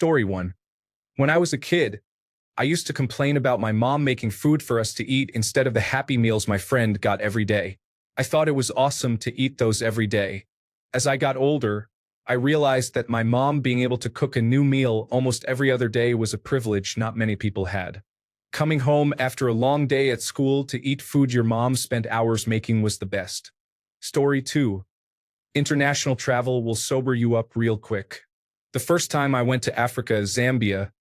Story 1. When I was a kid, I used to complain about my mom making food for us to eat instead of the Happy Meals my friend got every day. I thought it was awesome to eat those every day. As I got older, I realized that my mom being able to cook a new meal almost every other day was a privilege not many people had. Coming home after a long day at school to eat food your mom spent hours making was the best. Story 2. International travel will sober you up real quick. The first time I went to Africa, Zambia,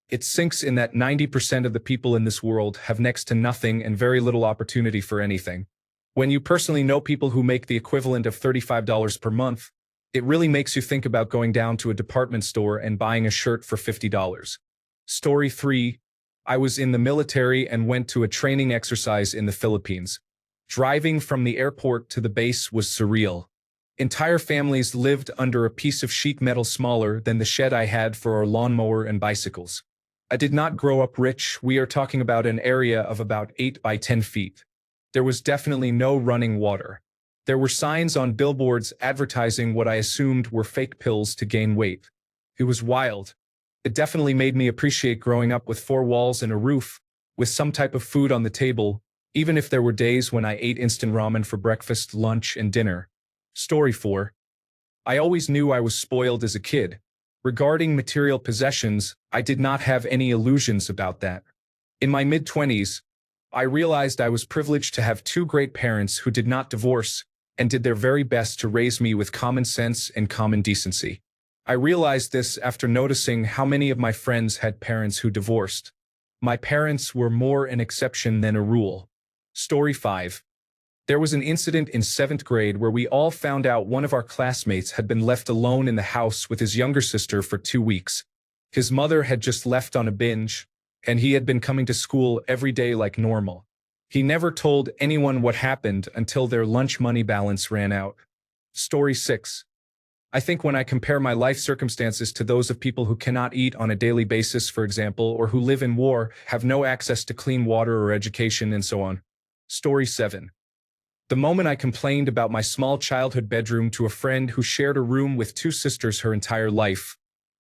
it sinks in that 90% of the people in this world have next to nothing and very little opportunity for anything. When you personally know people who make the equivalent of $35 per month, it really makes you think about going down to a department store and buying a shirt for $50. Story 3. I was in the military and went to a training exercise in the Philippines. Driving from the airport to the base was surreal. Entire families lived under a piece of sheet metal smaller than the shed I had for our lawnmower and bicycles. I did not grow up rich. We are talking about an area of about 8 by 10 feet. There was definitely no running water. There were signs on billboards advertising what I assumed were fake pills to gain weight. It was wild. It definitely made me appreciate growing up with 4 walls and a roof, with some type of food on the table, even if there were days when I ate instant ramen for breakfast, lunch, and dinner. Story 4. I always knew I was spoiled as a kid. Regarding material possessions, I did not have any illusions about that. In my mid-20s, I realized I was privileged to have 2 great parents who did not divorce and did their very best to raise me with common sense and common decency. I realized this after noticing how many of my friends had parents who divorced. My parents were more an exception than a rule. Story 5. There was an incident in 7th grade where we all found out one of our classmates had been left alone in the house with his younger sister for 2 weeks. His mother had just left on a binge, and he had been coming to school every day like normal. He never told anyone what happened until their lunch money balance ran out. Story 6. I think when I compare my life circumstances to those of people who cannot eat on a daily basis, for example, or who live in war, have no access to clean water or education, and so on. Story 7. The moment I complained about my small childhood bedroom to a friend who shared a room with 2 sisters her entire life,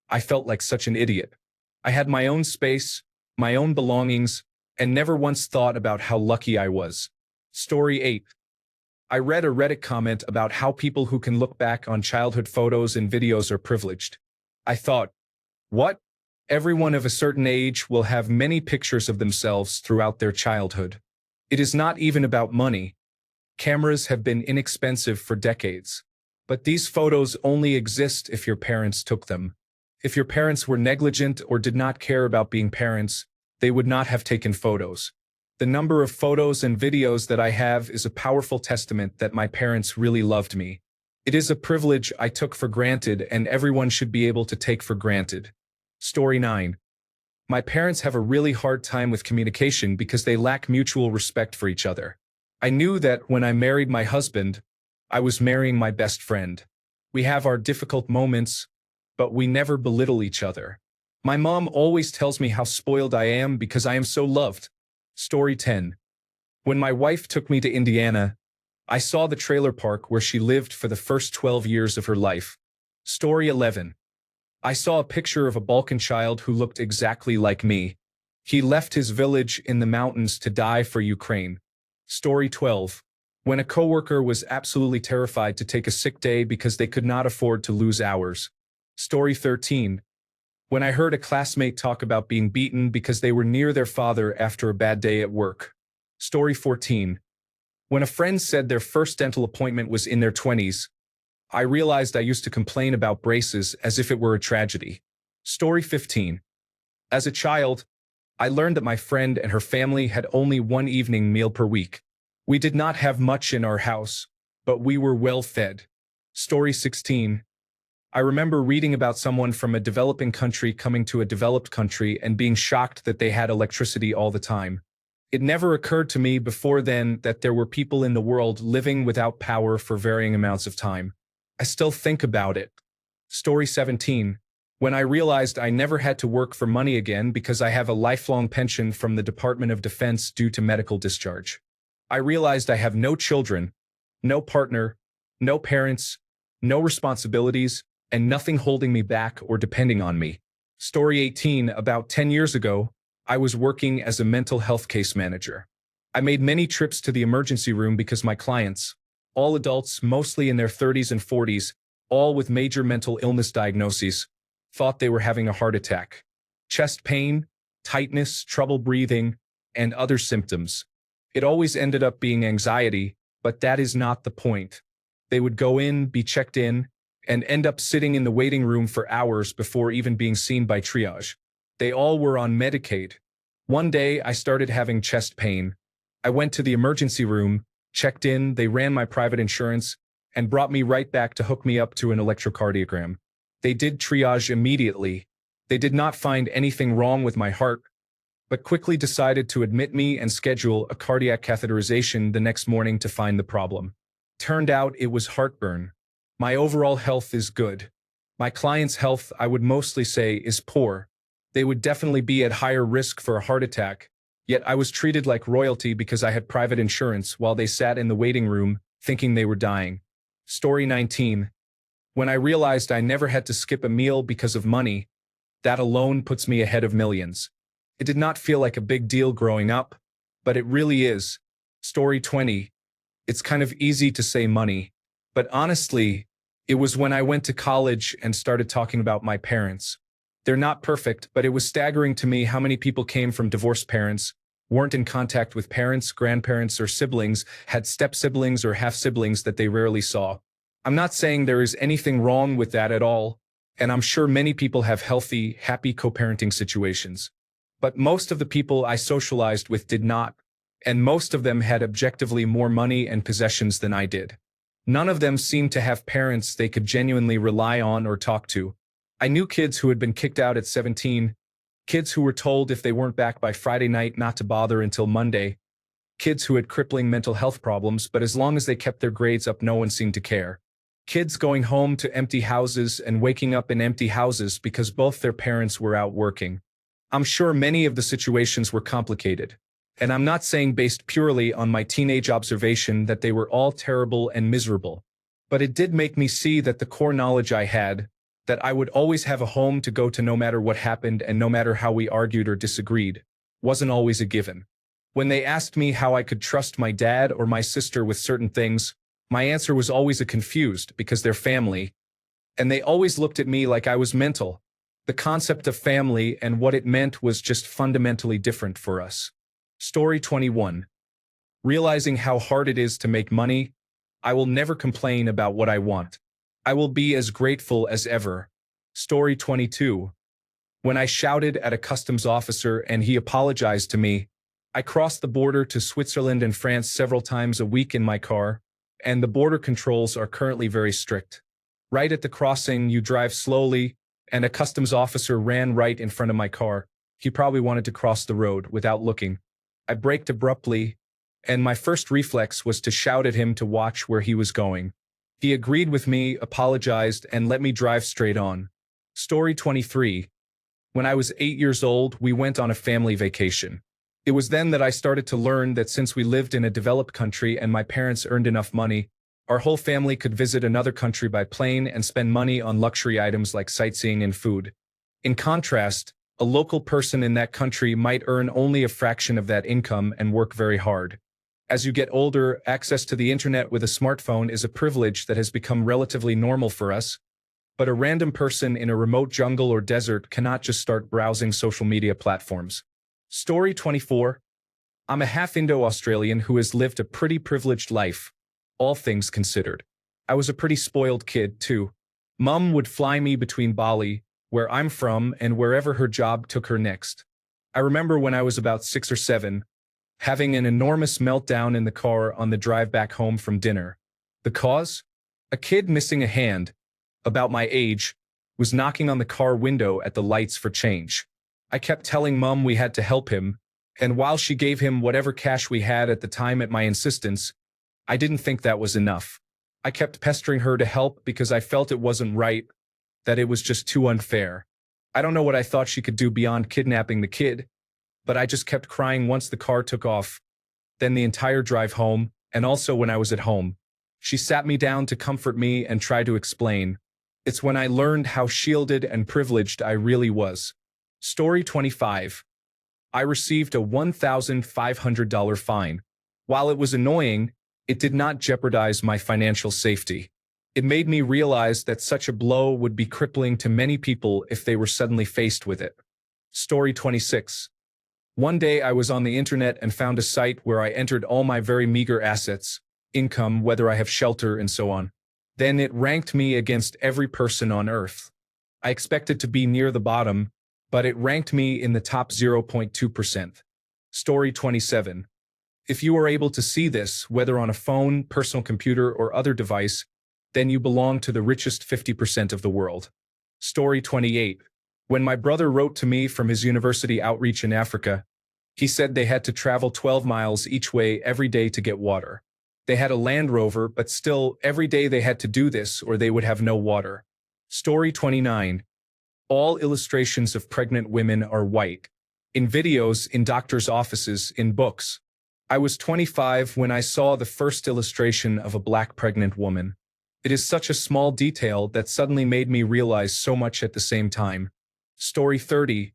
I felt like such an idiot. I had my own space, my own belongings, and never once thought about how lucky I was. Story 8. I read a Reddit comment about how people who can look back on childhood photos and videos are privileged. I thought, what? Everyone of a certain age will have many pictures of themselves throughout their childhood. It is not even about money. Cameras have been inexpensive for decades. But these photos only exist if your parents took them. If your parents were negligent or did not care about being parents, they would not have taken photos. The number of photos and videos that I have is a powerful testament that my parents really loved me. It is a privilege I took for granted and everyone should be able to take for granted. Story 9. My parents have a really hard time with communication because they lack mutual respect for each other. I knew that when I married my husband, I was marrying my best friend. We have our difficult moments, but we never belittle each other. My mom always tells me how spoiled I am because I am so loved. Story 10. When my wife took me to Indiana, I saw the trailer park where she lived for the first 12 years of her life. Story 11. I saw a picture of a Balkan child who looked exactly like me. He left his village in the mountains to die for Ukraine. Story 12. When a coworker was absolutely terrified to take a sick day because they could not afford to lose hours. Story 13. When I heard a classmate talk about being beaten because they were near their father after a bad day at work. Story 14. When a friend said their first dental appointment was in their 20s, I realized I used to complain about braces as if it were a tragedy. Story 15. As a child, I learned that my friend and her family had only one evening meal per week. We did not have much in our house, but we were well fed. Story 16. I remember reading about someone from a developing country coming to a developed country and being shocked that they had electricity all the time. It never occurred to me before then that there were people in the world living without power for varying amounts of time. I still think about it. Story 17. When I realized I never had to work for money again because I have a lifelong pension from the Department of Defense due to medical discharge. I realized I have no children, no partner, no parents, no responsibilities, and nothing holding me back or depending on me. Story 18. About 10 years ago, I was working as a mental health case manager. I made many trips to the emergency room because my clients, all adults mostly in their 30s and 40s, all with major mental illness diagnoses, thought they were having a heart attack. Chest pain, tightness, trouble breathing, and other symptoms. It always ended up being anxiety, but that is not the point. They would go in, be checked in, and end up sitting in the waiting room for hours before even being seen by triage. They all were on Medicaid. One day, I started having chest pain. I went to the emergency room, checked in, they ran my private insurance, and brought me right back to hook me up to an electrocardiogram. They did triage immediately. They did not find anything wrong with my heart, but quickly decided to admit me and schedule a cardiac catheterization the next morning to find the problem. Turned out it was heartburn. My overall health is good. My client's health, I would mostly say, is poor. They would definitely be at higher risk for a heart attack, yet I was treated like royalty because I had private insurance while they sat in the waiting room thinking they were dying. Story 19. When I realized I never had to skip a meal because of money, that alone puts me ahead of millions. It did not feel like a big deal growing up, but it really is. Story 20. It's kind of easy to say money, but honestly, it was when I went to college and started talking about my parents. They're not perfect, but it was staggering to me how many people came from divorced parents, weren't in contact with parents, grandparents, or siblings, had step-siblings or half-siblings that they rarely saw. I'm not saying there is anything wrong with that at all, and I'm sure many people have healthy, happy co-parenting situations. But most of the people I socialized with did not, and most of them had objectively more money and possessions than I did. None of them seemed to have parents they could genuinely rely on or talk to. I knew kids who had been kicked out at 17, kids who were told if they weren't back by Friday night not to bother until Monday, kids who had crippling mental health problems, but as long as they kept their grades up, no one seemed to care. Kids going home to empty houses and waking up in empty houses because both their parents were out working. I'm sure many of the situations were complicated. And I'm not saying based purely on my teenage observation that they were all terrible and miserable. But it did make me see that the core knowledge I had, that I would always have a home to go to no matter what happened and no matter how we argued or disagreed, wasn't always a given. When they asked me how I could trust my dad or my sister with certain things, my answer was always a confused because they're family, and they always looked at me like I was mental. The concept of family and what it meant was just fundamentally different for us. Story 21. Realizing how hard it is to make money, I will never complain about what I want. I will be as grateful as ever. Story 22. When I shouted at a customs officer and he apologized to me, I crossed the border to Switzerland and France several times a week in my car, and the border controls are currently very strict. Right at the crossing, you drive slowly, and a customs officer ran right in front of my car. He probably wanted to cross the road without looking. I braked abruptly, and my first reflex was to shout at him to watch where he was going. He agreed with me, apologized, and let me drive straight on. Story 23. When I was 8 years old, we went on a family vacation. It was then that I started to learn that since we lived in a developed country and my parents earned enough money, our whole family could visit another country by plane and spend money on luxury items like sightseeing and food. In contrast, a local person in that country might earn only a fraction of that income and work very hard. As you get older, access to the internet with a smartphone is a privilege that has become relatively normal for us, but a random person in a remote jungle or desert cannot just start browsing social media platforms. Story 24. I'm a half Indo-Australian who has lived a pretty privileged life, all things considered. I was a pretty spoiled kid, too. Mum would fly me between Bali, where I'm from, and wherever her job took her next. I remember when I was about 6 or 7, having an enormous meltdown in the car on the drive back home from dinner. The cause? A kid missing a hand, about my age, was knocking on the car window at the lights for change. I kept telling Mum we had to help him, and while she gave him whatever cash we had at the time at my insistence, I didn't think that was enough. I kept pestering her to help because I felt it wasn't right, that it was just too unfair. I don't know what I thought she could do beyond kidnapping the kid, but I just kept crying once the car took off, then the entire drive home, and also when I was at home. She sat me down to comfort me and try to explain. It's when I learned how shielded and privileged I really was. Story 25. I received a $1,500 fine. While it was annoying, it did not jeopardize my financial safety. It made me realize that such a blow would be crippling to many people if they were suddenly faced with it. Story 26. One day I was on the internet and found a site where I entered all my very meager assets, income, whether I have shelter, and so on. Then it ranked me against every person on Earth. I expected to be near the bottom, but it ranked me in the top 0.2%. Story 27. If you are able to see this, whether on a phone, personal computer, or other device, then you belong to the richest 50% of the world. Story 28. When my brother wrote to me from his university outreach in Africa, he said they had to travel 12 miles each way every day to get water. They had a Land Rover, but still, every day they had to do this or they would have no water. Story 29. All illustrations of pregnant women are white. In videos, in doctors' offices, in books. I was 25 when I saw the first illustration of a black pregnant woman. It is such a small detail that suddenly made me realize so much at the same time. Story 30.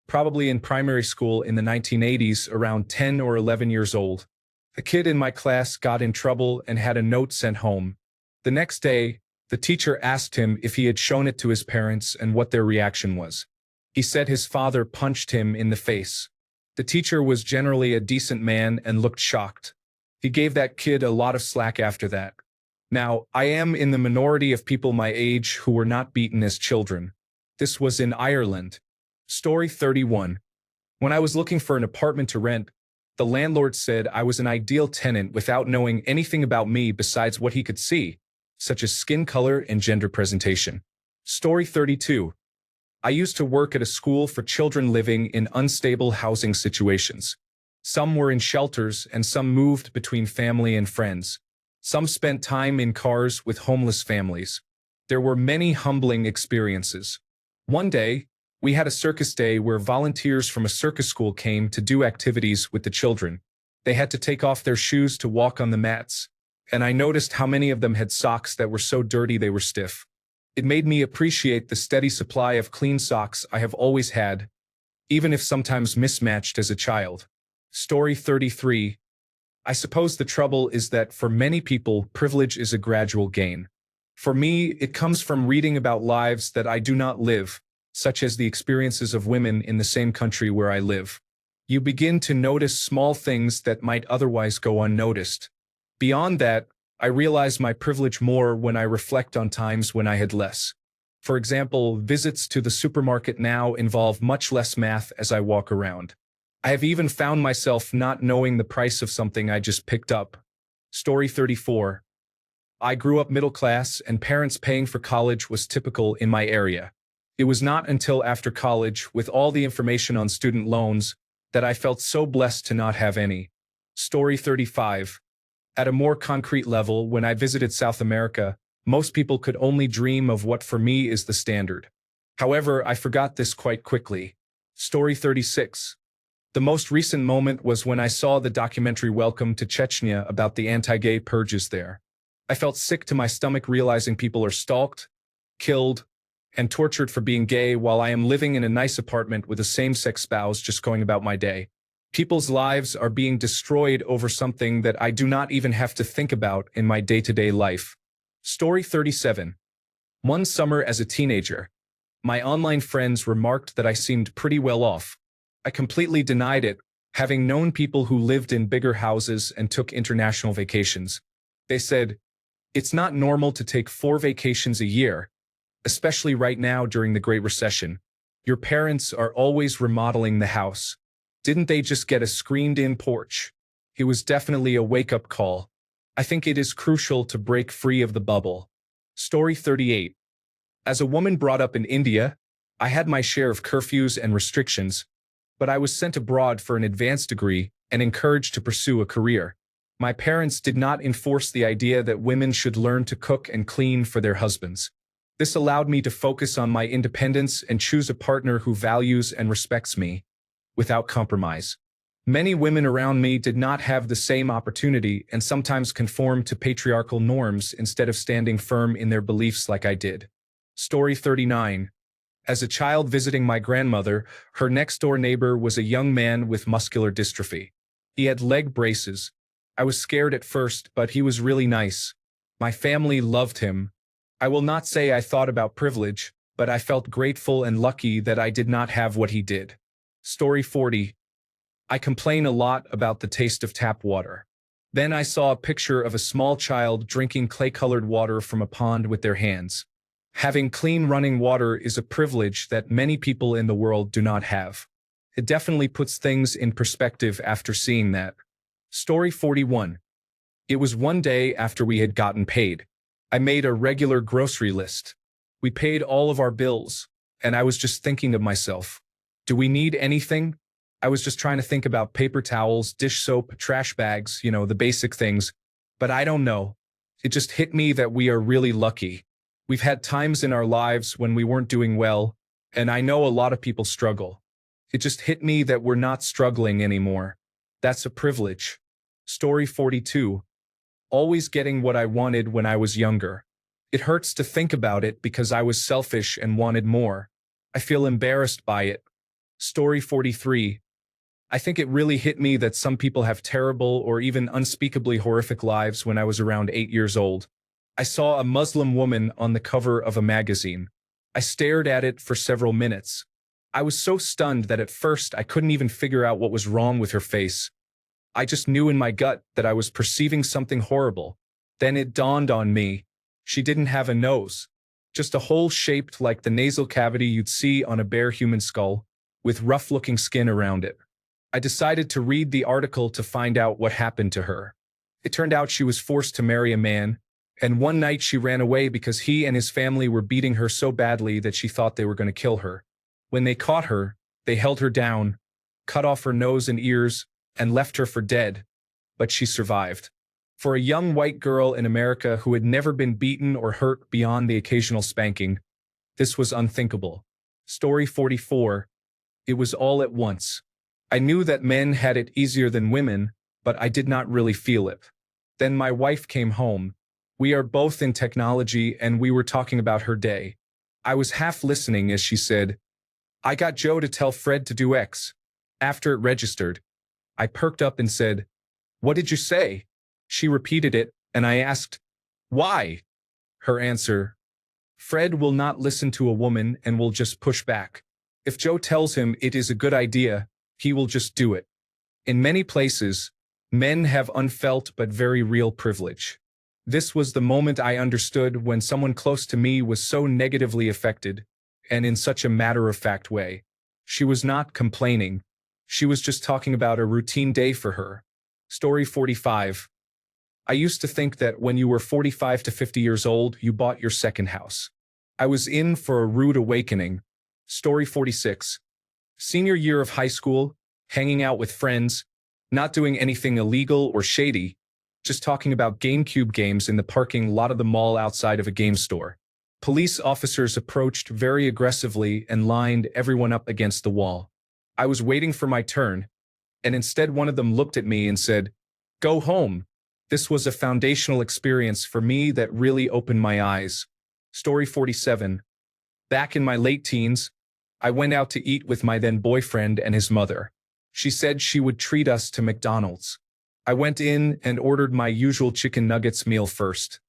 Probably in primary school in the 1980s, around 10 or 11 years old. A kid in my class got in trouble and had a note sent home. The next day, the teacher asked him if he had shown it to his parents and what their reaction was. He said his father punched him in the face. The teacher was generally a decent man and looked shocked. He gave that kid a lot of slack after that. Now, I am in the minority of people my age who were not beaten as children. This was in Ireland. Story 31. When I was looking for an apartment to rent, the landlord said I was an ideal tenant without knowing anything about me besides what he could see, such as skin color and gender presentation. Story 32. I used to work at a school for children living in unstable housing situations. Some were in shelters and some moved between family and friends. Some spent time in cars with homeless families. There were many humbling experiences. One day, we had a circus day where volunteers from a circus school came to do activities with the children. They had to take off their shoes to walk on the mats, and I noticed how many of them had socks that were so dirty they were stiff. It made me appreciate the steady supply of clean socks I have always had, even if sometimes mismatched as a child. Story 33. I suppose the trouble is that for many people, privilege is a gradual gain. For me, it comes from reading about lives that I do not live, such as the experiences of women in the same country where I live. You begin to notice small things that might otherwise go unnoticed. Beyond that, I realize my privilege more when I reflect on times when I had less. For example, visits to the supermarket now involve much less math as I walk around. I have even found myself not knowing the price of something I just picked up. Story 34. I grew up middle class, and parents paying for college was typical in my area. It was not until after college, with all the information on student loans, that I felt so blessed to not have any. Story 35. At a more concrete level, when I visited South America, most people could only dream of what for me is the standard. However, I forgot this quite quickly. Story 36. The most recent moment was when I saw the documentary Welcome to Chechnya about the anti-gay purges there. I felt sick to my stomach realizing people are stalked, killed, and tortured for being gay while I am living in a nice apartment with a same-sex spouse just going about my day. People's lives are being destroyed over something that I do not even have to think about in my day-to-day life. Story 37. One summer as a teenager, my online friends remarked that I seemed pretty well off. I completely denied it, having known people who lived in bigger houses and took international vacations. They said, "It's not normal to take 4 vacations a year, especially right now during the Great Recession. Your parents are always remodeling the house. Didn't they just get a screened-in porch?" It was definitely a wake-up call. I think it is crucial to break free of the bubble. Story 38. As a woman brought up in India, I had my share of curfews and restrictions, but I was sent abroad for an advanced degree and encouraged to pursue a career. My parents did not enforce the idea that women should learn to cook and clean for their husbands. This allowed me to focus on my independence and choose a partner who values and respects me, without compromise. Many women around me did not have the same opportunity and sometimes conformed to patriarchal norms instead of standing firm in their beliefs like I did. Story 39. As a child visiting my grandmother, her next-door neighbor was a young man with muscular dystrophy. He had leg braces. I was scared at first, but he was really nice. My family loved him. I will not say I thought about privilege, but I felt grateful and lucky that I did not have what he did. Story 40. I complain a lot about the taste of tap water. Then I saw a picture of a small child drinking clay-colored water from a pond with their hands. Having clean running water is a privilege that many people in the world do not have. It definitely puts things in perspective after seeing that. Story 41. It was one day after we had gotten paid. I made a regular grocery list. We paid all of our bills, and I was just thinking to myself, do we need anything? I was just trying to think about paper towels, dish soap, trash bags, the basic things. But I don't know. It just hit me that we are really lucky. We've had times in our lives when we weren't doing well, and I know a lot of people struggle. It just hit me that we're not struggling anymore. That's a privilege. Story 42. Always getting what I wanted when I was younger. It hurts to think about it because I was selfish and wanted more. I feel embarrassed by it. Story 43. I think it really hit me that some people have terrible or even unspeakably horrific lives when I was around 8 years old. I saw a Muslim woman on the cover of a magazine. I stared at it for several minutes. I was so stunned that at first I couldn't even figure out what was wrong with her face. I just knew in my gut that I was perceiving something horrible. Then it dawned on me. She didn't have a nose. Just a hole shaped like the nasal cavity you'd see on a bare human skull, with rough-looking skin around it. I decided to read the article to find out what happened to her. It turned out she was forced to marry a man, and one night she ran away because he and his family were beating her so badly that she thought they were going to kill her. When they caught her, they held her down, cut off her nose and ears, and left her for dead. But she survived. For a young white girl in America who had never been beaten or hurt beyond the occasional spanking, this was unthinkable. Story 44. It was all at once. I knew that men had it easier than women, but I did not really feel it. Then my wife came home. We are both in technology, and we were talking about her day. I was half listening as she said, I got Joe to tell Fred to do X. After it registered, I perked up and said, what did you say? She repeated it, and I asked, why? Her answer, Fred will not listen to a woman and will just push back. If Joe tells him it is a good idea, he will just do it. In many places, men have unfelt but very real privilege. This was the moment I understood when someone close to me was so negatively affected, and in such a matter-of-fact way. She was not complaining. She was just talking about a routine day for her. Story 45. I used to think that when you were 45 to 50 years old, you bought your second house. I was in for a rude awakening. Story 46. Senior year of high school, hanging out with friends, not doing anything illegal or shady, just talking about GameCube games in the parking lot of the mall outside of a game store. Police officers approached very aggressively and lined everyone up against the wall. I was waiting for my turn, and instead one of them looked at me and said, go home. This was a foundational experience for me that really opened my eyes. Story 47. Back in my late teens, I went out to eat with my then boyfriend and his mother. She said she would treat us to McDonald's. I went in and ordered my usual chicken nuggets meal first.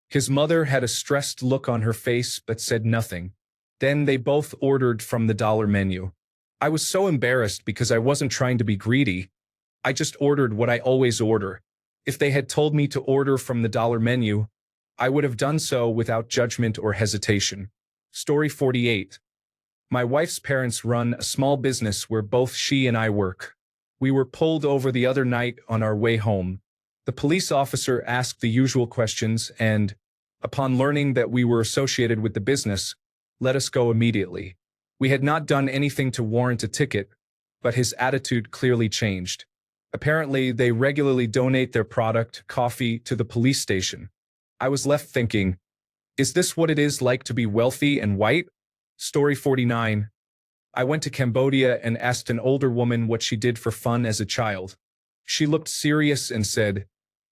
His mother had a stressed look on her face but said nothing. Then they both ordered from the dollar menu. I was so embarrassed because I wasn't trying to be greedy. I just ordered what I always order. If they had told me to order from the dollar menu, I would have done so without judgment or hesitation. Story 48. My wife's parents run a small business where both she and I work. We were pulled over the other night on our way home. The police officer asked the usual questions and, upon learning that we were associated with the business, let us go immediately. We had not done anything to warrant a ticket, but his attitude clearly changed. Apparently, they regularly donate their product, coffee, to the police station. I was left thinking, is this what it is like to be wealthy and white? Story 49. I went to Cambodia and asked an older woman what she did for fun as a child. She looked serious and said,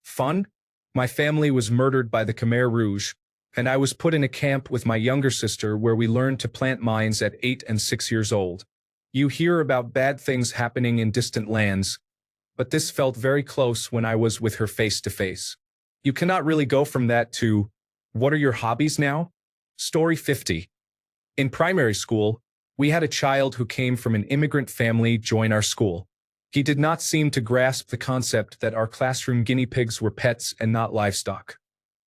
fun? My family was murdered by the Khmer Rouge, and I was put in a camp with my younger sister where we learned to plant mines at 8 and 6 years old. You hear about bad things happening in distant lands, but this felt very close when I was with her face to face. You cannot really go from that to, what are your hobbies now? Story 50. In primary school, we had a child who came from an immigrant family join our school. He did not seem to grasp the concept that our classroom guinea pigs were pets and not livestock.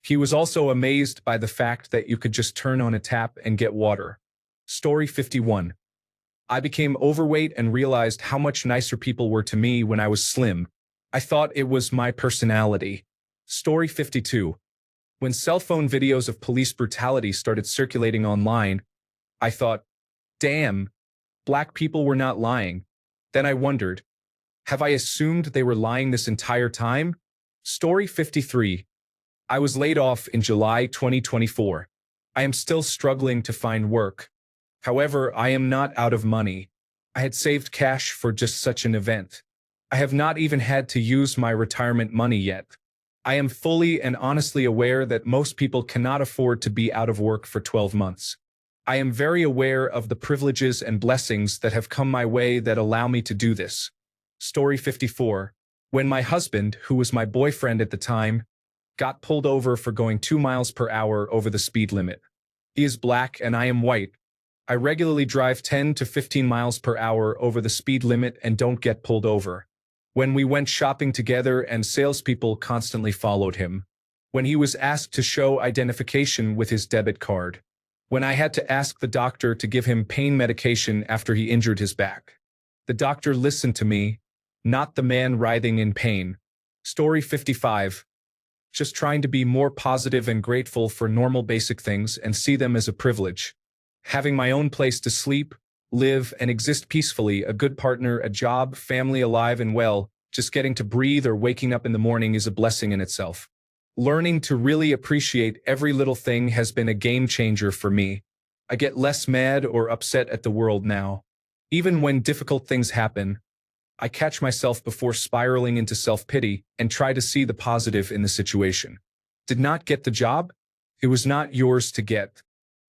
He was also amazed by the fact that you could just turn on a tap and get water. Story 51. I became overweight and realized how much nicer people were to me when I was slim. I thought it was my personality. Story 52. When cell phone videos of police brutality started circulating online, I thought, damn, black people were not lying. Then I wondered, have I assumed they were lying this entire time? Story 53. I was laid off in July 2024. I am still struggling to find work. However, I am not out of money. I had saved cash for just such an event. I have not even had to use my retirement money yet. I am fully and honestly aware that most people cannot afford to be out of work for 12 months. I am very aware of the privileges and blessings that have come my way that allow me to do this. Story 54. When my husband, who was my boyfriend at the time, got pulled over for going 2 miles per hour over the speed limit. He is black and I am white. I regularly drive 10 to 15 miles per hour over the speed limit and don't get pulled over. When we went shopping together and salespeople constantly followed him. When he was asked to show identification with his debit card. When I had to ask the doctor to give him pain medication after he injured his back. The doctor listened to me, not the man writhing in pain. Story 55. Just trying to be more positive and grateful for normal basic things and see them as a privilege. Having my own place to sleep, live, and exist peacefully, a good partner, a job, family alive and well, just getting to breathe or waking up in the morning is a blessing in itself. Learning to really appreciate every little thing has been a game changer for me. I get less mad or upset at the world now. Even when difficult things happen, I catch myself before spiraling into self-pity and try to see the positive in the situation. Did not get the job? It was not yours to get.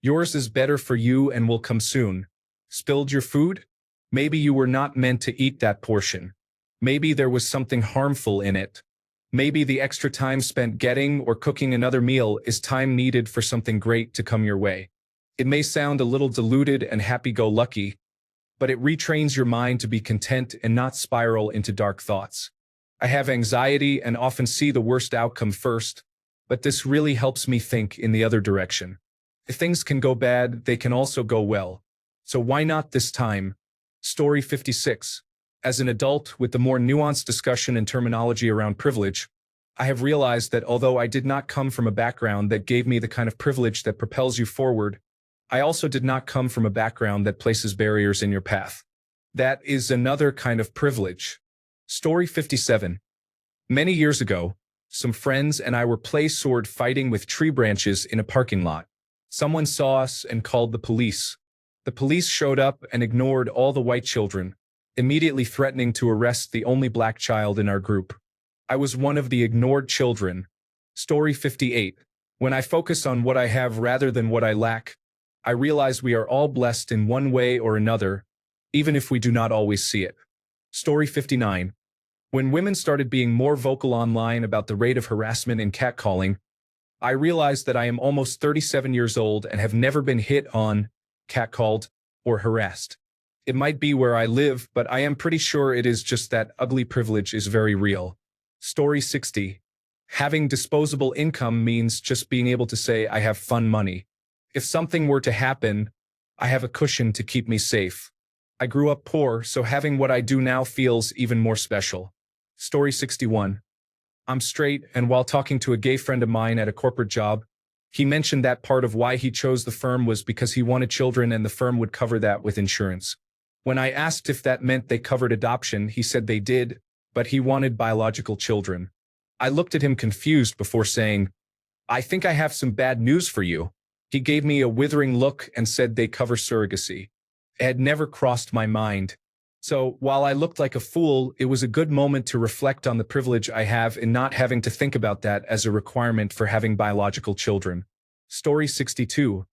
Yours is better for you and will come soon. Spilled your food? Maybe you were not meant to eat that portion. Maybe there was something harmful in it. Maybe the extra time spent getting or cooking another meal is time needed for something great to come your way. It may sound a little diluted and happy-go-lucky, but it retrains your mind to be content and not spiral into dark thoughts. I have anxiety and often see the worst outcome first, but this really helps me think in the other direction. If things can go bad, they can also go well. So why not this time? Story 56. As an adult with the more nuanced discussion and terminology around privilege, I have realized that although I did not come from a background that gave me the kind of privilege that propels you forward, I also did not come from a background that places barriers in your path. That is another kind of privilege. Story 57. Many years ago, some friends and I were sword fighting with tree branches in a parking lot. Someone saw us and called the police. The police showed up and ignored all the white children, immediately threatening to arrest the only black child in our group. I was one of the ignored children. Story 58. When I focus on what I have rather than what I lack, I realize we are all blessed in one way or another, even if we do not always see it. Story 59. When women started being more vocal online about the rate of harassment and catcalling, I realized that I am almost 37 years old and have never been hit on, catcalled, or harassed. It might be where I live, but I am pretty sure it is just that ugly privilege is very real. Story 60. Having disposable income means just being able to say I have fun money. If something were to happen, I have a cushion to keep me safe. I grew up poor, so having what I do now feels even more special. Story 61. I'm straight, and while talking to a gay friend of mine at a corporate job, he mentioned that part of why he chose the firm was because he wanted children and the firm would cover that with insurance. When I asked if that meant they covered adoption, he said they did, but he wanted biological children. I looked at him confused before saying, I think I have some bad news for you. He gave me a withering look and said they cover surrogacy. It had never crossed my mind. So, while I looked like a fool, it was a good moment to reflect on the privilege I have in not having to think about that as a requirement for having biological children. Story 62.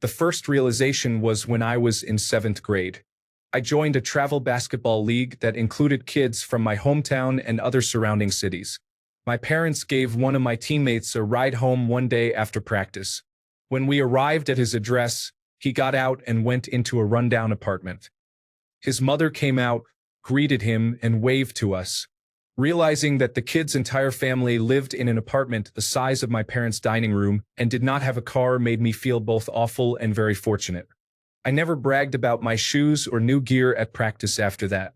The first realization was when I was in 7th grade. I joined a travel basketball league that included kids from my hometown and other surrounding cities. My parents gave one of my teammates a ride home one day after practice. When we arrived at his address, he got out and went into a rundown apartment. His mother came out, greeted him, and waved to us. Realizing that the kid's entire family lived in an apartment the size of my parents' dining room and did not have a car made me feel both awful and very fortunate. I never bragged about my shoes or new gear at practice after that.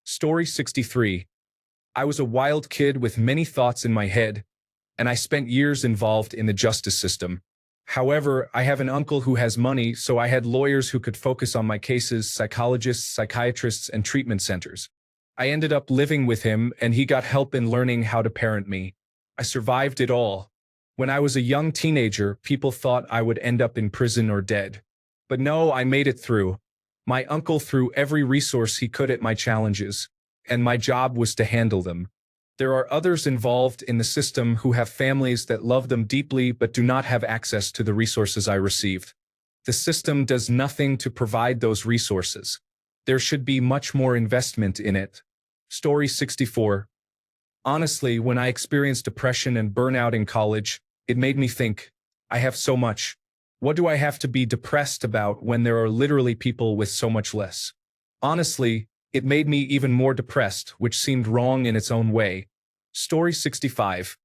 Story 63. I was a wild kid with many thoughts in my head, and I spent years involved in the justice system. However, I have an uncle who has money, so I had lawyers who could focus on my cases, psychologists, psychiatrists, and treatment centers. I ended up living with him, and he got help in learning how to parent me. I survived it all. When I was a young teenager, people thought I would end up in prison or dead. But no, I made it through. My uncle threw every resource he could at my challenges, and my job was to handle them. There are others involved in the system who have families that love them deeply but do not have access to the resources I received. The system does nothing to provide those resources. There should be much more investment in it. Story 64. Honestly, when I experienced depression and burnout in college, it made me think, I have so much. What do I have to be depressed about when there are literally people with so much less? Honestly, it made me even more depressed, which seemed wrong in its own way. Story 65.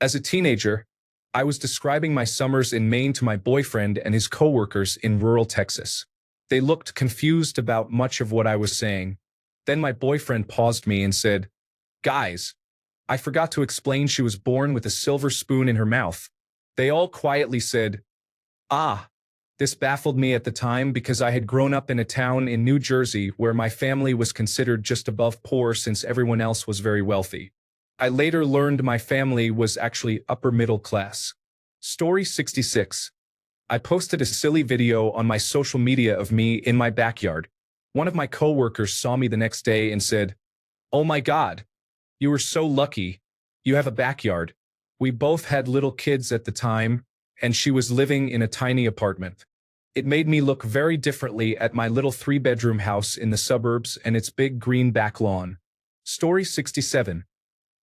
As a teenager, I was describing my summers in Maine to my boyfriend and his coworkers in rural Texas. They looked confused about much of what I was saying. Then my boyfriend paused me and said, "Guys, I forgot to explain she was born with a silver spoon in her mouth." They all quietly said, "Ah." This baffled me at the time because I had grown up in a town in New Jersey where my family was considered just above poor since everyone else was very wealthy. I later learned my family was actually upper middle class. Story 66. I posted a silly video on my social media of me in my backyard. One of my coworkers saw me the next day and said, "Oh my God, you were so lucky. You have a backyard." We both had little kids at the time, and she was living in a tiny apartment. It made me look very differently at my little 3-bedroom house in the suburbs and its big green back lawn. Story 67.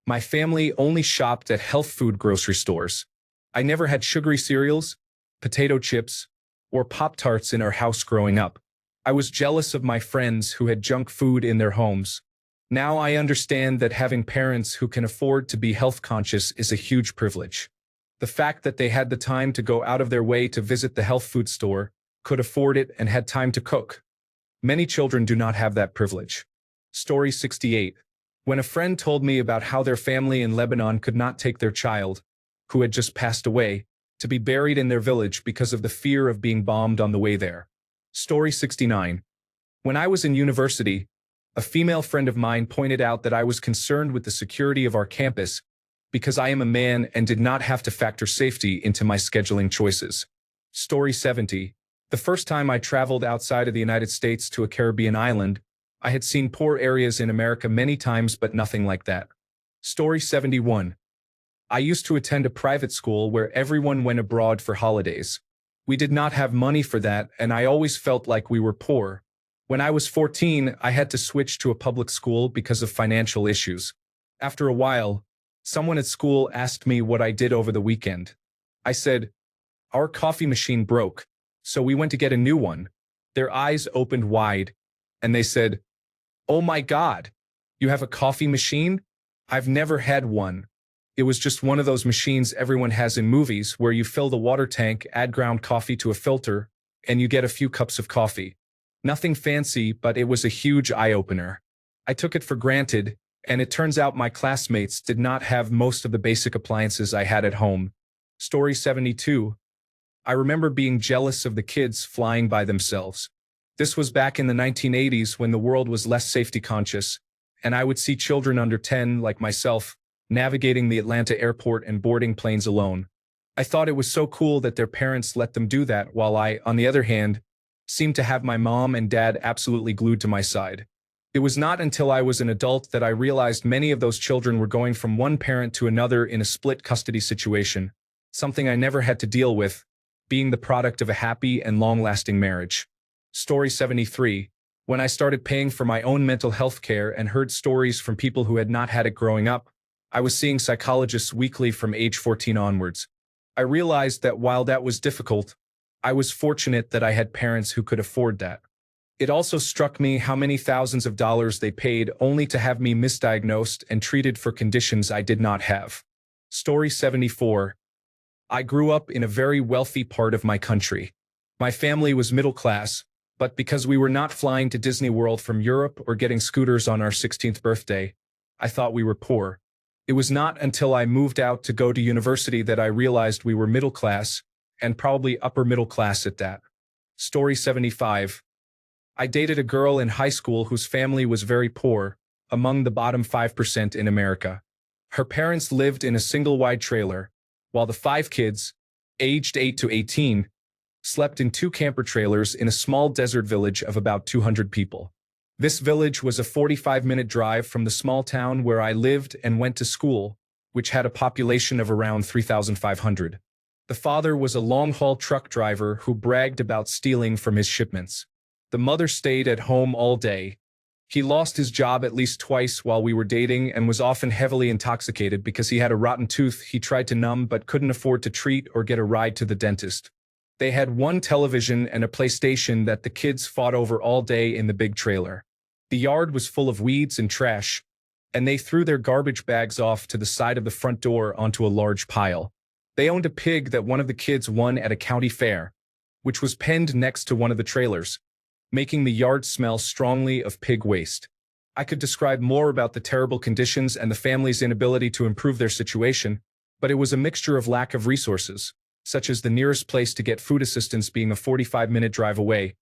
My family only shopped at health food grocery stores. I never had sugary cereals, potato chips, or Pop-Tarts in our house growing up. I was jealous of my friends who had junk food in their homes. Now I understand that having parents who can afford to be health conscious is a huge privilege. The fact that they had the time to go out of their way to visit the health food store, could afford it, and had time to cook. Many children do not have that privilege. Story 68. When a friend told me about how their family in Lebanon could not take their child, who had just passed away, to be buried in their village because of the fear of being bombed on the way there. Story 69. When I was in university, a female friend of mine pointed out that I was concerned with the security of our campus because I am a man and did not have to factor safety into my scheduling choices. Story 70. The first time I traveled outside of the United States to a Caribbean island, I had seen poor areas in America many times but nothing like that. Story 71. I used to attend a private school where everyone went abroad for holidays. We did not have money for that, and I always felt like we were poor. When I was 14, I had to switch to a public school because of financial issues. After a while, someone at school asked me what I did over the weekend. I said, "Our coffee machine broke, so we went to get a new one." Their eyes opened wide, and they said, "Oh my God, you have a coffee machine? I've never had one." It was just one of those machines everyone has in movies where you fill the water tank, add ground coffee to a filter, and you get a few cups of coffee. Nothing fancy, but it was a huge eye-opener. I took it for granted, and it turns out my classmates did not have most of the basic appliances I had at home. Story 72. I remember being jealous of the kids flying by themselves. This was back in the 1980s when the world was less safety conscious, and I would see children under 10, like myself, navigating the Atlanta airport and boarding planes alone. I thought it was so cool that their parents let them do that, while I, on the other hand, seemed to have my mom and dad absolutely glued to my side. It was not until I was an adult that I realized many of those children were going from one parent to another in a split custody situation, something I never had to deal with, being the product of a happy and long-lasting marriage. Story 73. When I started paying for my own mental health care and heard stories from people who had not had it growing up, I was seeing psychologists weekly from age 14 onwards. I realized that while that was difficult, I was fortunate that I had parents who could afford that. It also struck me how many thousands of dollars they paid only to have me misdiagnosed and treated for conditions I did not have. Story 74. I grew up in a very wealthy part of my country. My family was middle class, but because we were not flying to Disney World from Europe or getting scooters on our 16th birthday, I thought we were poor. It was not until I moved out to go to university that I realized we were middle class, and probably upper middle class at that. Story 75. I dated a girl in high school whose family was very poor, among the bottom 5% in America. Her parents lived in a single-wide trailer, while the 5 kids, aged 8 to 18, slept in 2 camper trailers in a small desert village of about 200 people. This village was a 45-minute drive from the small town where I lived and went to school, which had a population of around 3,500. The father was a long-haul truck driver who bragged about stealing from his shipments. The mother stayed at home all day. He lost his job at least twice while we were dating and was often heavily intoxicated because he had a rotten tooth he tried to numb but couldn't afford to treat or get a ride to the dentist. They had 1 television and a PlayStation that the kids fought over all day in the big trailer. The yard was full of weeds and trash, and they threw their garbage bags off to the side of the front door onto a large pile. They owned a pig that one of the kids won at a county fair, which was penned next to one of the trailers, making the yard smell strongly of pig waste. I could describe more about the terrible conditions and the family's inability to improve their situation, but it was a mixture of lack of resources, such as the nearest place to get food assistance being a 45-minute drive away,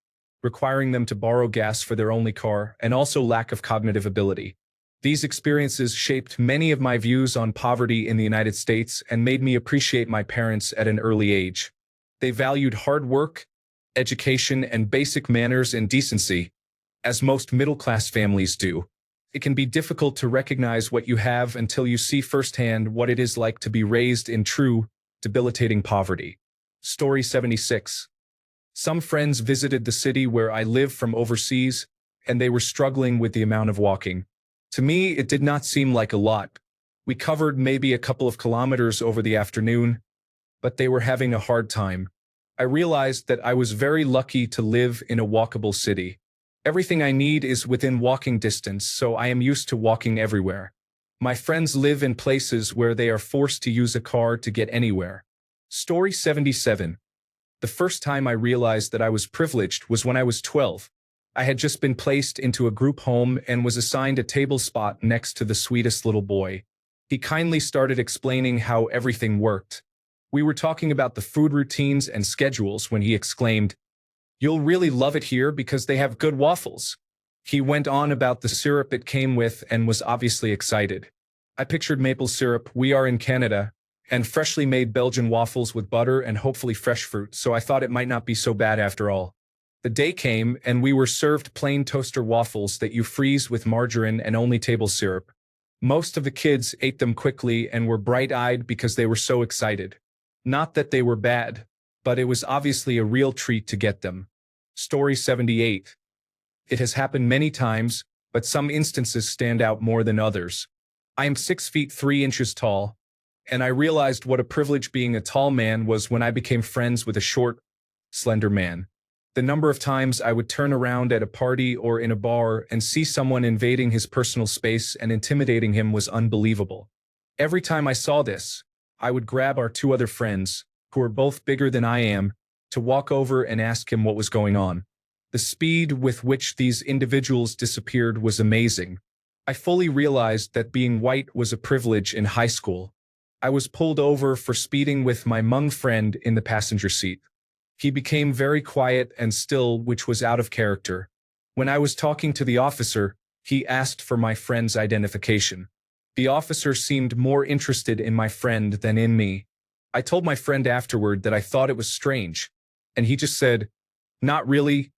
requiring them to borrow gas for their only car, and also lack of cognitive ability. These experiences shaped many of my views on poverty in the United States and made me appreciate my parents at an early age. They valued hard work, education, and basic manners and decency, as most middle-class families do. It can be difficult to recognize what you have until you see firsthand what it is like to be raised in true, debilitating poverty. Story 76. Some friends visited the city where I live from overseas, and they were struggling with the amount of walking. To me, it did not seem like a lot. We covered maybe a couple of kilometers over the afternoon, but they were having a hard time. I realized that I was very lucky to live in a walkable city. Everything I need is within walking distance, so I am used to walking everywhere. My friends live in places where they are forced to use a car to get anywhere. Story 77. The first time I realized that I was privileged was when I was 12. I had just been placed into a group home and was assigned a table spot next to the sweetest little boy. He kindly started explaining how everything worked. We were talking about the food routines and schedules when he exclaimed, "You'll really love it here because they have good waffles." He went on about the syrup it came with and was obviously excited. I pictured maple syrup, we are in Canada, and freshly made Belgian waffles with butter and hopefully fresh fruit, so I thought it might not be so bad after all. The day came and we were served plain toaster waffles that you freeze with margarine and only table syrup. Most of the kids ate them quickly and were bright-eyed because they were so excited. Not that they were bad, but it was obviously a real treat to get them. Story 78. It has happened many times, but some instances stand out more than others. I am 6 feet 3 inches tall, and I realized what a privilege being a tall man was when I became friends with a short, slender man. The number of times I would turn around at a party or in a bar and see someone invading his personal space and intimidating him was unbelievable. Every time I saw this, I would grab our 2 other friends, who are both bigger than I am, to walk over and ask him what was going on. The speed with which these individuals disappeared was amazing. I fully realized that being white was a privilege in high school. I was pulled over for speeding with my Hmong friend in the passenger seat. He became very quiet and still, which was out of character. When I was talking to the officer, he asked for my friend's identification. The officer seemed more interested in my friend than in me. I told my friend afterward that I thought it was strange, and he just said, "Not really,"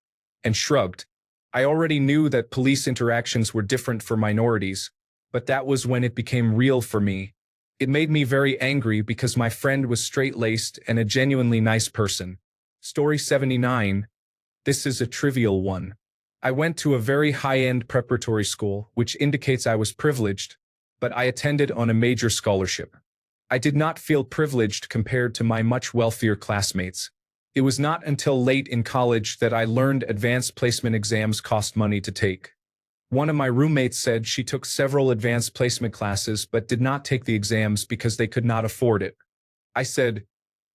and shrugged. I already knew that police interactions were different for minorities, but that was when it became real for me. It made me very angry because my friend was straight-laced and a genuinely nice person. Story 79. This is a trivial one. I went to a very high-end preparatory school, which indicates I was privileged, but I attended on a major scholarship. I did not feel privileged compared to my much wealthier classmates. It was not until late in college that I learned advanced placement exams cost money to take. One of my roommates said she took several advanced placement classes but did not take the exams because they could not afford it. I said,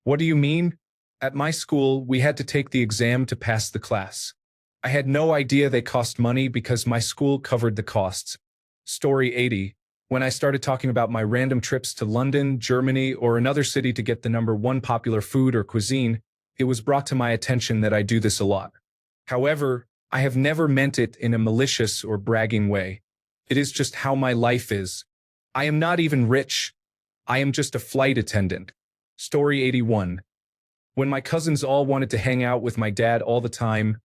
"What do you mean?" At my school, we had to take the exam to pass the class. I had no idea they cost money because my school covered the costs. Story 80. When I started talking about my random trips to London, Germany, or another city to get the #1 popular food or cuisine, it was brought to my attention that I do this a lot. However, I have never meant it in a malicious or bragging way. It is just how my life is. I am not even rich. I am just a flight attendant. Story 81. When my cousins all wanted to hang out with my dad all the time,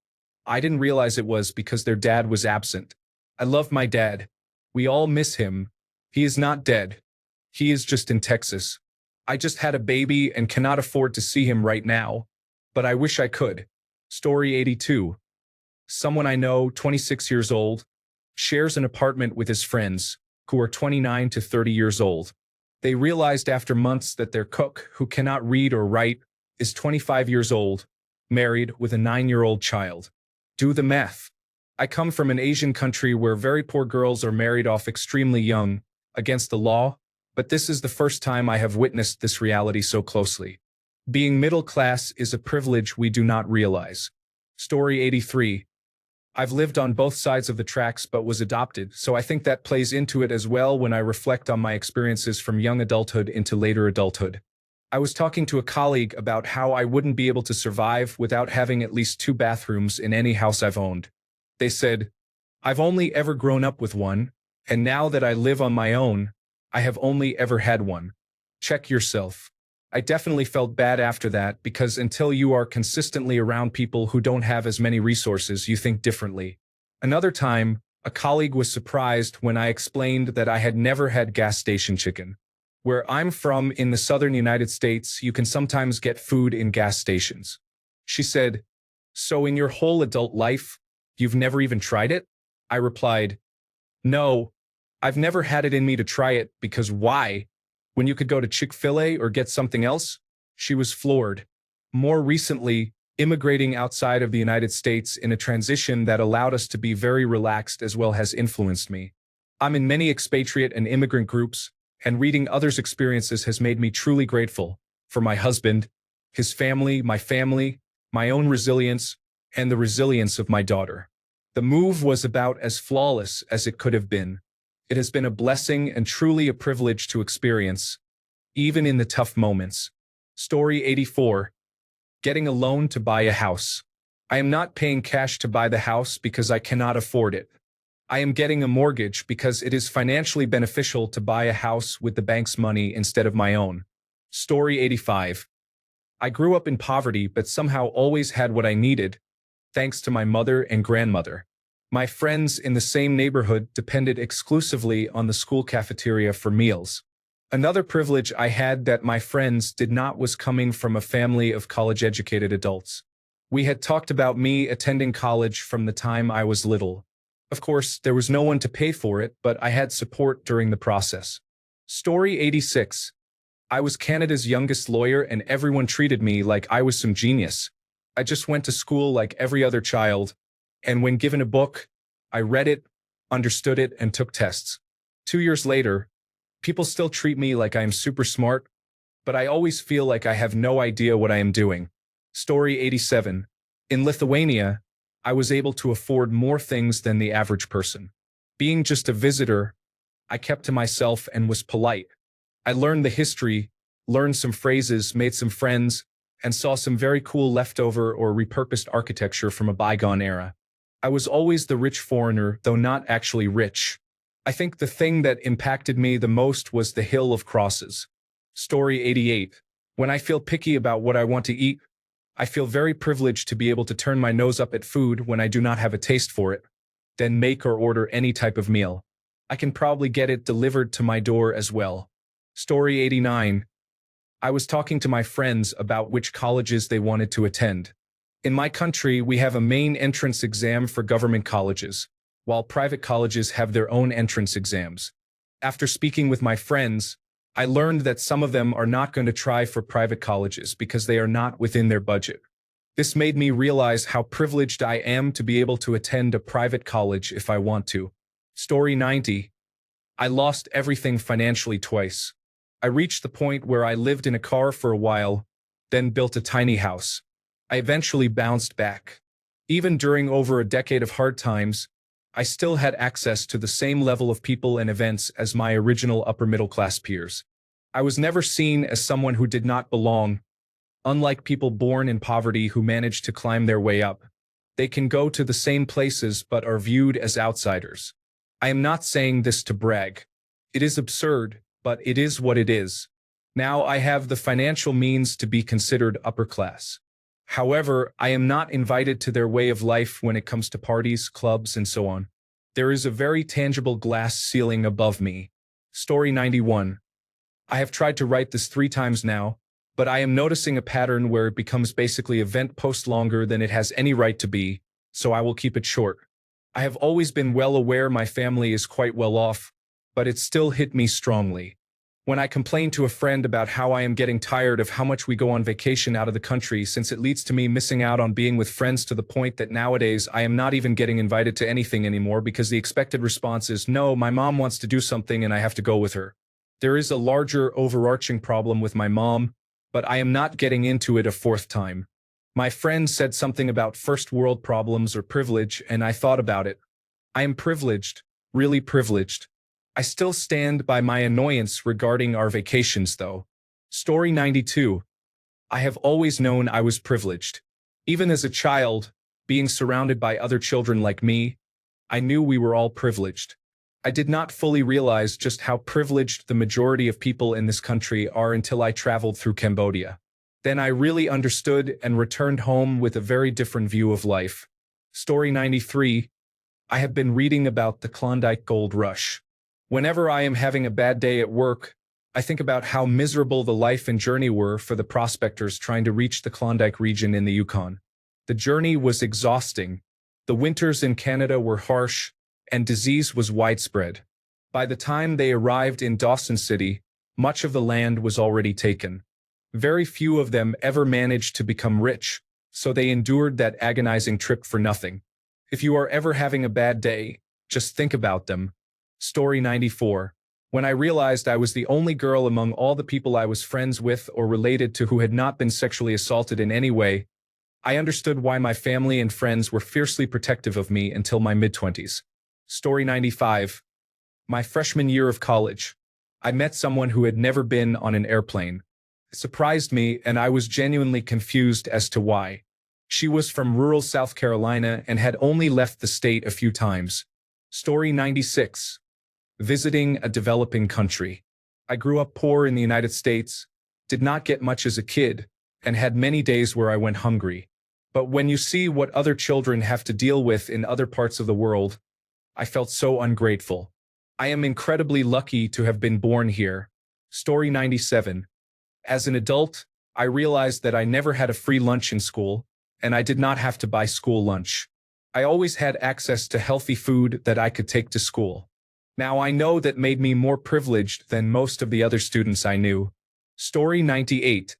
I didn't realize it was because their dad was absent. I love my dad. We all miss him. He is not dead. He is just in Texas. I just had a baby and cannot afford to see him right now, but I wish I could. Story 82. Someone I know, 26 years old, shares an apartment with his friends, who are 29 to 30 years old. They realized after months that their cook, who cannot read or write, is 25 years old, married with a 9-year-old child. Do the math. I come from an Asian country where very poor girls are married off extremely young, against the law, but this is the first time I have witnessed this reality so closely. Being middle class is a privilege we do not realize. Story 83. I've lived on both sides of the tracks but was adopted, so I think that plays into it as well when I reflect on my experiences from young adulthood into later adulthood. I was talking to a colleague about how I wouldn't be able to survive without having at least 2 bathrooms in any house I've owned. They said, "I've only ever grown up with one, and now that I live on my own, I have only ever had one." Check yourself. I definitely felt bad after that because until you are consistently around people who don't have as many resources, you think differently. Another time, a colleague was surprised when I explained that I had never had gas station chicken. Where I'm from in the southern United States, you can sometimes get food in gas stations. She said, "So in your whole adult life, you've never even tried it?" I replied, "No, I've never had it in me to try it because why? When you could go to Chick-fil-A or get something else?" She was floored. More recently, immigrating outside of the United States in a transition that allowed us to be very relaxed as well has influenced me. I'm in many expatriate and immigrant groups, and reading others' experiences has made me truly grateful for my husband, his family, my own resilience, and the resilience of my daughter. The move was about as flawless as it could have been. It has been a blessing and truly a privilege to experience, even in the tough moments. Story 84. Getting a loan to buy a house. I am not paying cash to buy the house because I cannot afford it. I am getting a mortgage because it is financially beneficial to buy a house with the bank's money instead of my own. Story 85. I grew up in poverty but somehow always had what I needed, thanks to my mother and grandmother. My friends in the same neighborhood depended exclusively on the school cafeteria for meals. Another privilege I had that my friends did not was coming from a family of college-educated adults. We had talked about me attending college from the time I was little. Of course, there was no one to pay for it, but I had support during the process. Story 86. I was Canada's youngest lawyer and everyone treated me like I was some genius. I just went to school like every other child, and when given a book, I read it, understood it, and took tests. 2 years later, people still treat me like I am super smart, but I always feel like I have no idea what I am doing. Story 87. In Lithuania, I was able to afford more things than the average person. Being just a visitor, I kept to myself and was polite. I learned the history, learned some phrases, made some friends, and saw some very cool leftover or repurposed architecture from a bygone era. I was always the rich foreigner, though not actually rich. I think the thing that impacted me the most was the Hill of Crosses. Story 88. When I feel picky about what I want to eat, I feel very privileged to be able to turn my nose up at food when I do not have a taste for it, then make or order any type of meal. I can probably get it delivered to my door as well. Story 89. I was talking to my friends about which colleges they wanted to attend. In my country, we have a main entrance exam for government colleges, while private colleges have their own entrance exams. After speaking with my friends, I learned that some of them are not going to try for private colleges because they are not within their budget. This made me realize how privileged I am to be able to attend a private college if I want to. Story 90. I lost everything financially twice. I reached the point where I lived in a car for a while, then built a tiny house. I eventually bounced back. Even during over a decade of hard times, I still had access to the same level of people and events as my original upper-middle-class peers. I was never seen as someone who did not belong. Unlike people born in poverty who manage to climb their way up, they can go to the same places but are viewed as outsiders. I am not saying this to brag. It is absurd, but it is what it is. Now I have the financial means to be considered upper class. However, I am not invited to their way of life when it comes to parties, clubs, and so on. There is a very tangible glass ceiling above me. Story 91. I have tried to write this 3 times now, but I am noticing a pattern where it becomes basically event post longer than it has any right to be, so I will keep it short. I have always been well aware my family is quite well off, but it still hit me strongly. When I complained to a friend about how I am getting tired of how much we go on vacation out of the country since it leads to me missing out on being with friends to the point that nowadays I am not even getting invited to anything anymore because the expected response is, no, my mom wants to do something and I have to go with her. There is a larger overarching problem with my mom, but I am not getting into it a 4th time. My friend said something about first world problems or privilege, and I thought about it. I am privileged, really privileged. I still stand by my annoyance regarding our vacations, though. Story 92. I have always known I was privileged. Even as a child, being surrounded by other children like me, I knew we were all privileged. I did not fully realize just how privileged the majority of people in this country are until I traveled through Cambodia. Then I really understood and returned home with a very different view of life. Story 93. I have been reading about the Klondike Gold Rush. Whenever I am having a bad day at work, I think about how miserable the life and journey were for the prospectors trying to reach the Klondike region in the Yukon. The journey was exhausting. The winters in Canada were harsh, and disease was widespread. By the time they arrived in Dawson City, much of the land was already taken. Very few of them ever managed to become rich, so they endured that agonizing trip for nothing. If you are ever having a bad day, just think about them. Story 94. When I realized I was the only girl among all the people I was friends with or related to who had not been sexually assaulted in any way, I understood why my family and friends were fiercely protective of me until my mid-20s. Story 95. My freshman year of college, I met someone who had never been on an airplane. It surprised me, and I was genuinely confused as to why. She was from rural South Carolina and had only left the state a few times. Story 96. Visiting a developing country. I grew up poor in the United States, did not get much as a kid, and had many days where I went hungry. But when you see what other children have to deal with in other parts of the world, I felt so ungrateful. I am incredibly lucky to have been born here. Story 97. As an adult, I realized that I never had a free lunch in school, and I did not have to buy school lunch. I always had access to healthy food that I could take to school. Now I know that made me more privileged than most of the other students I knew. Story 98.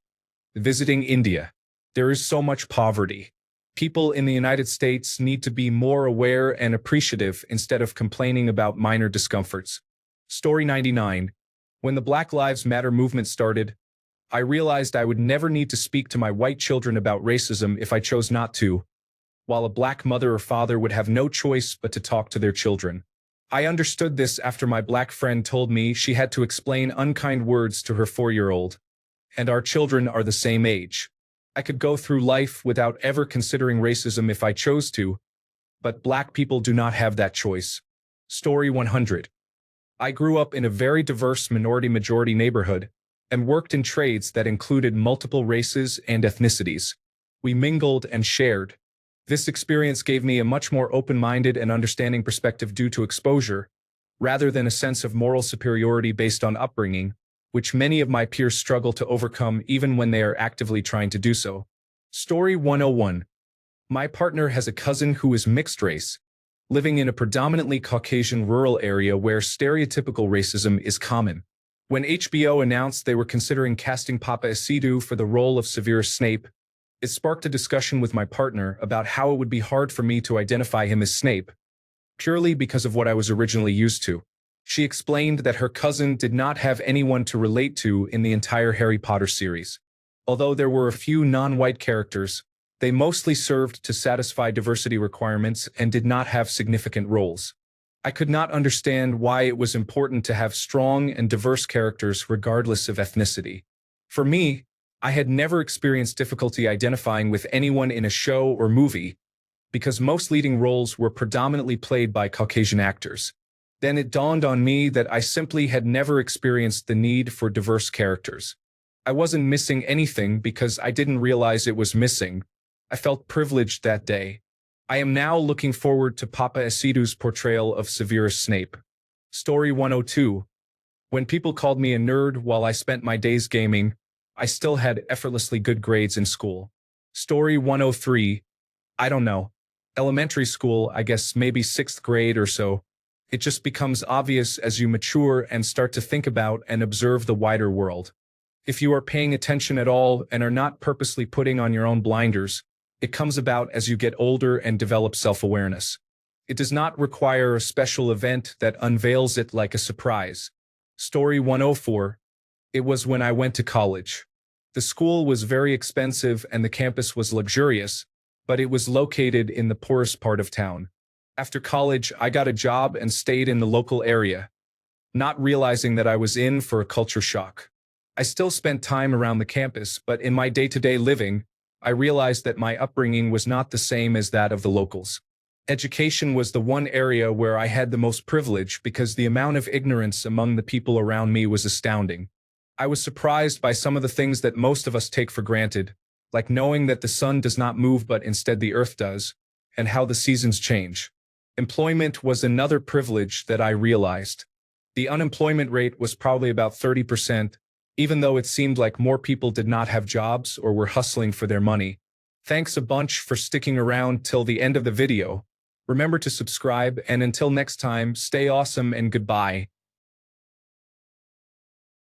Visiting India. There is so much poverty. People in the United States need to be more aware and appreciative instead of complaining about minor discomforts. Story 99. When the Black Lives Matter movement started, I realized I would never need to speak to my white children about racism if I chose not to, while a black mother or father would have no choice but to talk to their children. I understood this after my black friend told me she had to explain unkind words to her 4-year-old, and our children are the same age. I could go through life without ever considering racism if I chose to, but black people do not have that choice. Story 100. I grew up in a very diverse minority-majority neighborhood and worked in trades that included multiple races and ethnicities. We mingled and shared. This experience gave me a much more open-minded and understanding perspective due to exposure, rather than a sense of moral superiority based on upbringing. which many of my peers struggle to overcome even when they are actively trying to do so. Story 101. My partner has a cousin who is mixed race, living in a predominantly Caucasian rural area where stereotypical racism is common. When HBO announced they were considering casting Papa Acidu for the role of Severus Snape, it sparked a discussion with my partner about how it would be hard for me to identify him as Snape, purely because of what I was originally used to. She explained that her cousin did not have anyone to relate to in the entire Harry Potter series. Although there were a few non-white characters, they mostly served to satisfy diversity requirements and did not have significant roles. I could not understand why it was important to have strong and diverse characters regardless of ethnicity. For me, I had never experienced difficulty identifying with anyone in a show or movie because most leading roles were predominantly played by Caucasian actors. Then it dawned on me that I simply had never experienced the need for diverse characters. I wasn't missing anything because I didn't realize it was missing. I felt privileged that day. I am now looking forward to Papa Acidu's portrayal of Severus Snape. Story 102. When people called me a nerd while I spent my days gaming, I still had effortlessly good grades in school. Story 103. I don't know. Elementary school, I guess maybe 6th grade or so. It just becomes obvious as you mature and start to think about and observe the wider world. If you are paying attention at all and are not purposely putting on your own blinders, it comes about as you get older and develop self-awareness. It does not require a special event that unveils it like a surprise. Story 104. It was when I went to college. The school was very expensive and the campus was luxurious, but it was located in the poorest part of town. After college, I got a job and stayed in the local area, not realizing that I was in for a culture shock. I still spent time around the campus, but in my day-to-day living, I realized that my upbringing was not the same as that of the locals. Education was the one area where I had the most privilege because the amount of ignorance among the people around me was astounding. I was surprised by some of the things that most of us take for granted, like knowing that the sun does not move but instead the earth does, and how the seasons change. Employment was another privilege that I realized. The unemployment rate was probably about 30%, even though it seemed like more people did not have jobs or were hustling for their money. Thanks a bunch for sticking around till the end of the video. Remember to subscribe, and until next time, stay awesome and goodbye.